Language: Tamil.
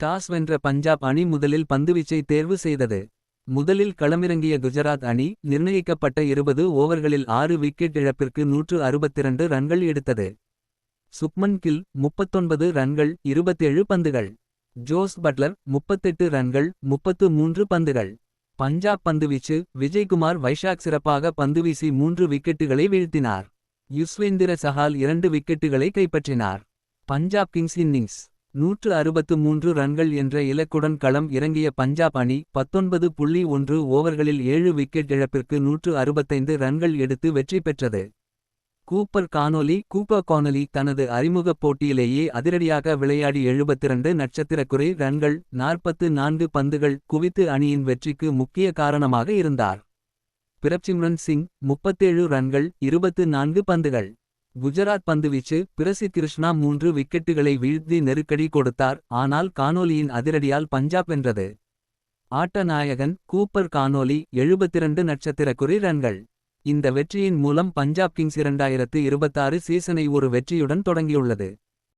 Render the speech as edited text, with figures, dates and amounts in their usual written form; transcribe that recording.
டாஸ் வென்ற பஞ்சாப் அணி முதலில் பந்துவீச்சை தேர்வு செய்தது. முதலில் களமிறங்கிய குஜராத் அணி நிர்ணயிக்கப்பட்ட 20 ஓவர்களில் 6 விக்கெட் இழப்பிற்கு 162 ரன்கள் எடுத்தது. சுப்மன் கில் 39 ரன்கள் 27 பந்துகள். ஜோஸ் பட்லர் 38 ரன்கள் 33 பந்துகள். பஞ்சாப் பந்துவீச்சு விஜய்குமார் வைஷாக் சிறப்பாக பந்துவீசி 3 விக்கெட்டுகளை வீழ்த்தினார். யுஸ்வேந்திர சஹால் 2 விக்கெட்டுகளை கைப்பற்றினார். பஞ்சாப் கிங்ஸ் இன்னிங்ஸ் 163 ரன்கள் என்ற இலக்குடன் களம் இறங்கிய பஞ்சாப் அணி 19.1 ஓவர்களில் 7 விக்கெட் இழப்பிற்கு 165 ரன்கள் எடுத்து வெற்றி பெற்றது. கூப்பர் கானோலி தனது அறிமுகப் போட்டியிலேயே அதிரடியாக விளையாடி 72 நட்சத்திரக்குறை ரன்கள் 44 பந்துகள் குவித்து அணியின் வெற்றிக்கு முக்கிய காரணமாக இருந்தார். பிரப்சிம்ரன் சிங் 37 ரன்கள் 24 பந்துகள். குஜராத் பந்துவீச்சு பிரசித் கிருஷ்ணா 3 விக்கெட்டுகளை வீழ்த்தி நெருக்கடி கொடுத்தார். ஆனால் கானோலியின் அதிரடியால் பஞ்சாப் வென்றது. ஆட்ட நாயகன் கூப்பர் கானோலி 72 நட்சத்திரக்குறி ரன்கள். இந்த வெற்றியின் மூலம் பஞ்சாப் கிங்ஸ் 2026 சீசனை ஒரு வெற்றியுடன் தொடங்கியுள்ளது.